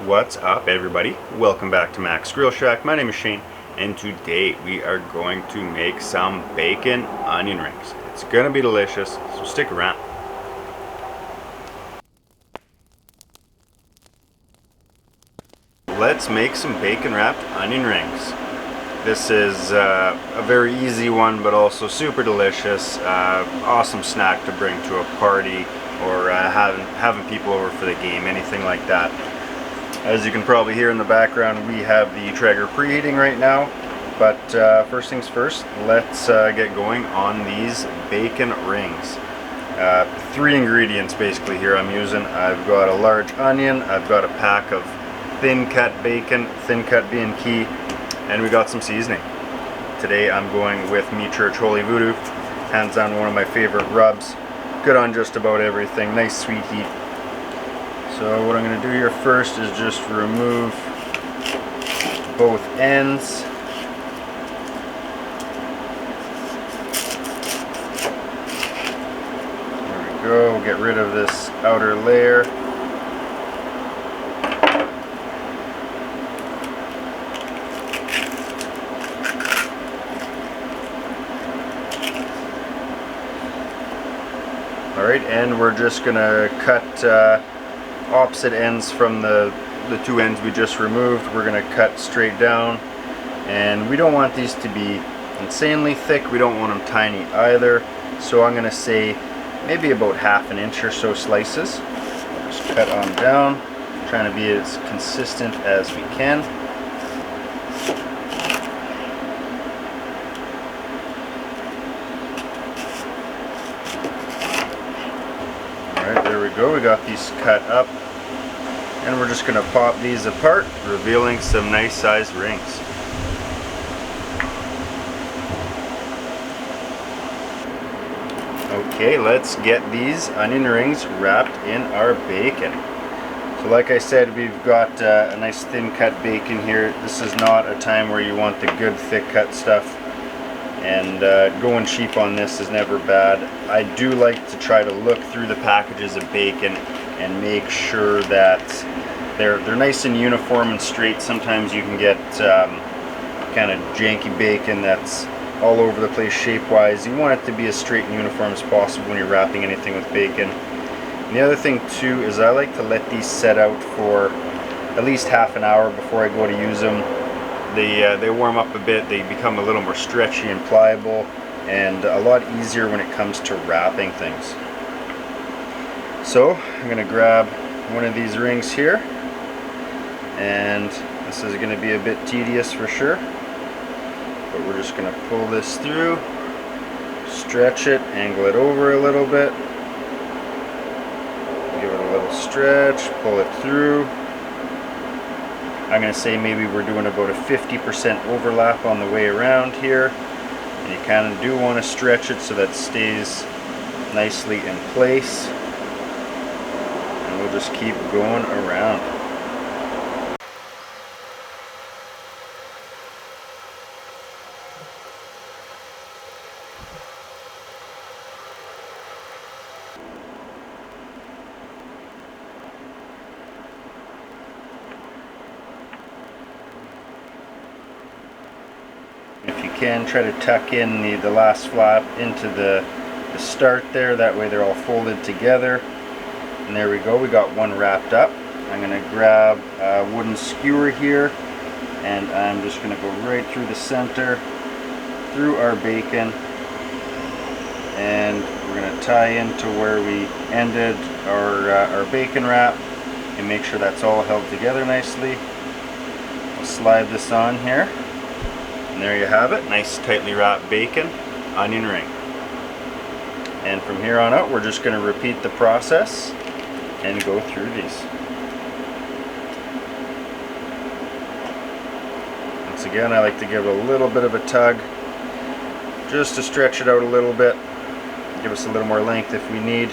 What's up, everybody? Welcome back to Mac's Grill Shack. My name is Shane, and today we are going to make some bacon onion rings. It's gonna be delicious, so stick around. Let's make some bacon wrapped onion rings. This is a very easy one, but also super delicious. Awesome snack to bring to a party or having people over for the game, anything like that. As you can probably hear in the background, we have the Traeger preheating right now. But first things first, let's get going on these bacon rings. 3 ingredients basically here I'm using. I've got a large onion, I've got a pack of thin cut bacon, thin cut being key, and we got some seasoning. Today I'm going with Meat Church Holy Voodoo. Hands down one of my favorite rubs. Good on just about everything, nice sweet heat. So what I'm going to do here first is just remove both ends. There we go, get rid of this outer layer. Alright, and we're just going to cut opposite ends from the 2 ends we just removed. We're going to cut straight down, and we don't want these to be insanely thick, we don't want them tiny either, so I'm going to say maybe about 1/2 inch or so slices. Just cut on down, trying to be as consistent as we can. Alright, there we go, we got these cut up, and we're just going to pop these apart, revealing some nice sized rings. Okay, let's get these onion rings wrapped in our bacon. So like I said, we've got a nice thin cut bacon here. This is not a time where you want the good thick cut stuff, and going cheap on this is never bad. I do like to try to look through the packages of bacon and make sure that they're nice and uniform and straight. Sometimes you can get kind of janky bacon that's all over the place shape wise. You want it to be as straight and uniform as possible when you're wrapping anything with bacon. And the other thing too is I like to let these set out for at least half an hour before I go to use them. They warm up a bit, they become a little more stretchy and pliable, and a lot easier when it comes to wrapping things. So I'm going to grab one of these rings here, and this is going to be a bit tedious for sure, but we're just going to pull this through, stretch it, angle it over a little bit, give it a little stretch, pull it through. I'm going to say maybe we're doing about a 50% overlap on the way around here, and you kind of do want to stretch it so that it stays nicely in place, and we'll just keep going around. If you can, try to tuck in the last flap into the start there, that way they're all folded together. And there we go, we got one wrapped up. I'm going to grab a wooden skewer here, and I'm just going to go right through the center, through our bacon, and we're going to tie into where we ended our bacon wrap and make sure that's all held together nicely. We'll slide this on here. And there you have it, nice tightly wrapped bacon onion ring. And from here on out, we're just going to repeat the process and go through these. Once again, I like to give it a little bit of a tug just to stretch it out a little bit, give us a little more length if we need.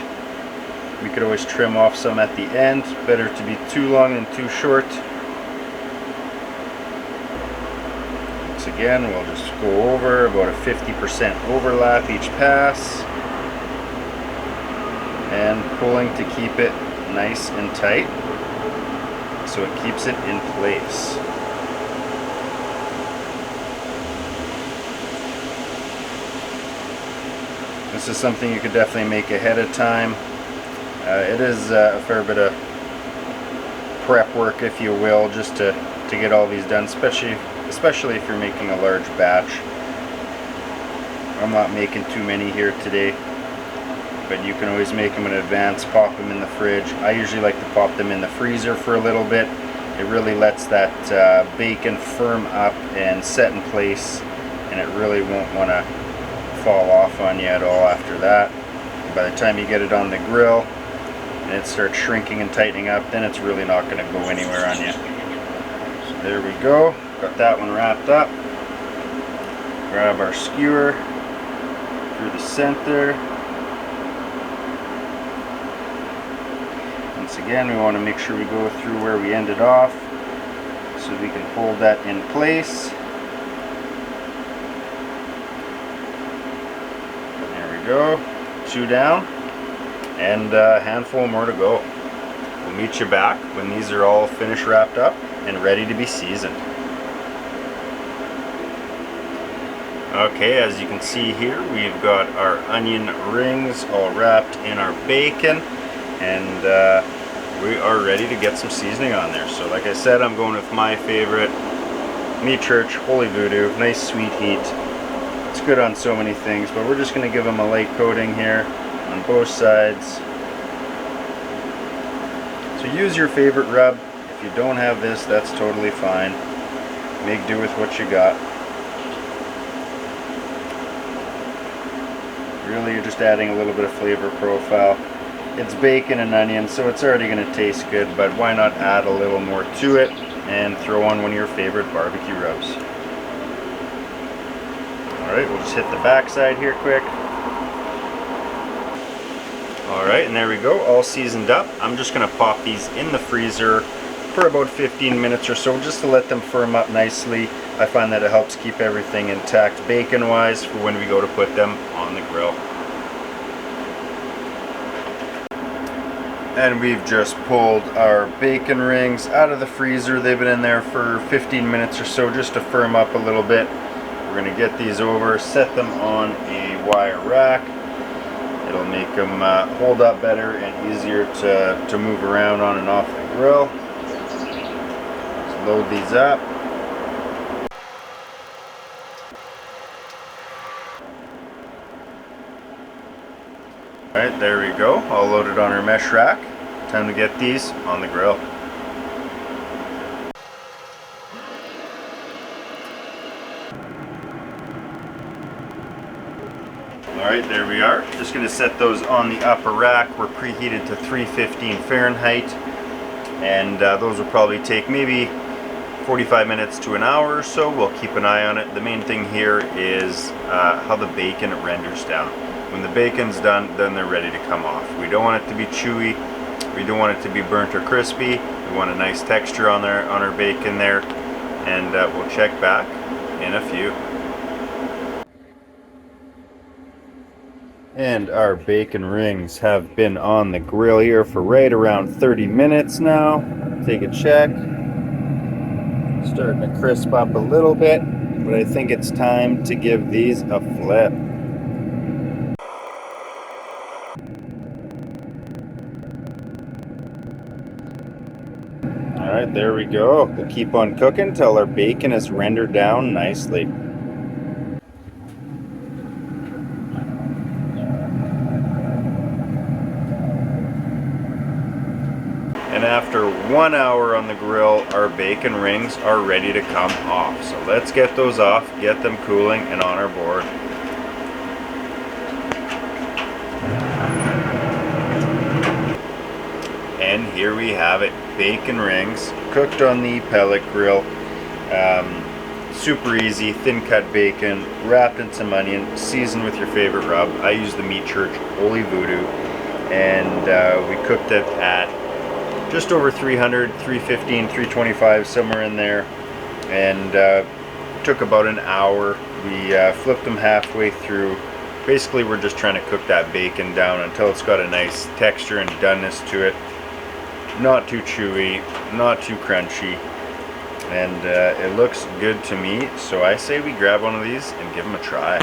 We could always trim off some at the end, better to be too long than too short. Again, we'll just go over about a 50% overlap each pass, and pulling to keep it nice and tight. so it keeps it in place. This is something you could definitely make ahead of time. It is a fair bit of prep work, if you will, just to get all these done, especially if you're making a large batch. I'm not making too many here today, but you can always make them in advance, pop them in the fridge. I usually like to pop them in the freezer for a little bit. It really lets that bacon firm up and set in place, and it really won't want to fall off on you at all after that. By the time you get it on the grill and it starts shrinking and tightening up, then it's really not going to go anywhere on you. So there we go, got that one wrapped up. Grab our skewer through the center. Once again, we want to make sure we go through where we ended off so we can hold that in place. Go, 2 down, and a handful more to go. We'll meet you back when these are all finished, wrapped up, and ready to be seasoned. Okay, as you can see here, we've got our onion rings all wrapped in our bacon, and we are ready to get some seasoning on there. So like I said, I'm going with my favorite, Meat Church Holy Voodoo. Nice sweet heat. It's good on so many things, but we're just going to give them a light coating here on both sides. So use your favorite rub. If you don't have this, that's totally fine. Make do with what you got. Really, you're just adding a little bit of flavor profile. It's bacon and onion, so it's already going to taste good, but why not add a little more to it and throw on one of your favorite barbecue rubs. Alright, we'll just hit the back side here quick. Alright, and there we go, all seasoned up. I'm just going to pop these in the freezer for about 15 minutes or so, just to let them firm up nicely. I find that it helps keep everything intact bacon-wise for when we go to put them on the grill. And we've just pulled our bacon rings out of the freezer. They've been in there for 15 minutes or so just to firm up a little bit. We're going to get these over, set them on a wire rack. It'll make them hold up better and easier to move around on and off the grill. Let's load these up. Alright, there we go, all loaded on our mesh rack. Time to get these on the grill. Alright, there we are. Just going to set those on the upper rack. We're preheated to 315 Fahrenheit, and those will probably take maybe 45 minutes to an hour or so. We'll keep an eye on it. The main thing here is how the bacon renders down. When the bacon's done, then they're ready to come off. We don't want it to be chewy. We don't want it to be burnt or crispy. We want a nice texture on our bacon there, and we'll check back in a few. And our bacon rings have been on the grill here for right around 30 minutes now. Take a check. Starting to crisp up a little bit, but I think it's time to give these a flip. Alright, there we go. We'll keep on cooking till our bacon is rendered down nicely. And after 1 hour on the grill, our bacon rings are ready to come off. So let's get those off, get them cooling and on our board. And here we have it, bacon rings, cooked on the pellet grill. Super easy, thin cut bacon, wrapped in some onion, seasoned with your favorite rub. I use the Meat Church Holy Voodoo, and we cooked it at just over 300, 315, 325, somewhere in there, and took about an hour. We flipped them halfway through. Basically, we're just trying to cook that bacon down until it's got a nice texture and doneness to it. not too chewy, not too crunchy, and it looks good to me. So I say we grab one of these and give them a try.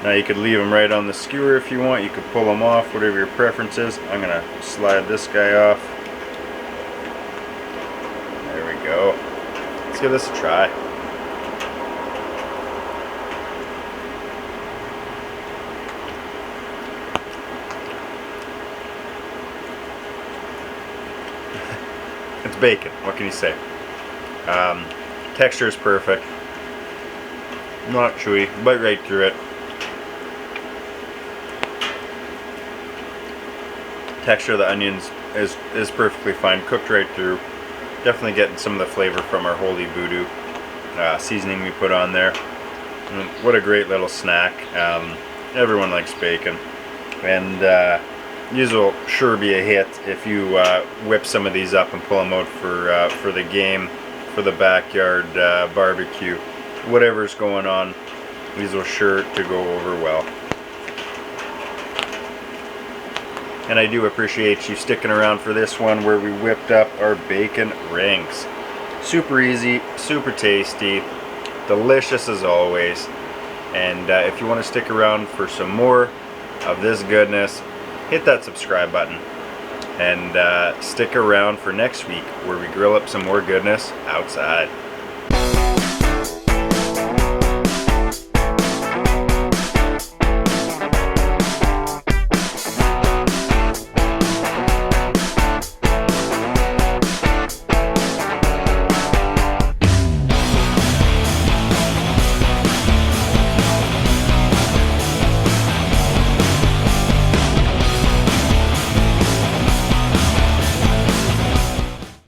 Now you could leave them right on the skewer if you want. You could pull them off, whatever your preference is. I'm gonna slide this guy off. There we go. Let's give this a try. It's bacon, what can you say? Texture is perfect. Not chewy, bite right through it. Texture of the onions is perfectly fine, cooked right through. Definitely getting some of the flavor from our Holy Voodoo seasoning we put on there. And what a great little snack. Everyone likes bacon, and these will sure be a hit if you whip some of these up and pull them out for the game, for the backyard barbecue, whatever's going on. These will sure to go over well. And I do appreciate you sticking around for this one where we whipped up our bacon rings. Super easy, super tasty, delicious as always. And if you want to stick around for some more of this goodness, hit that subscribe button. And stick around for next week where we grill up some more goodness outside.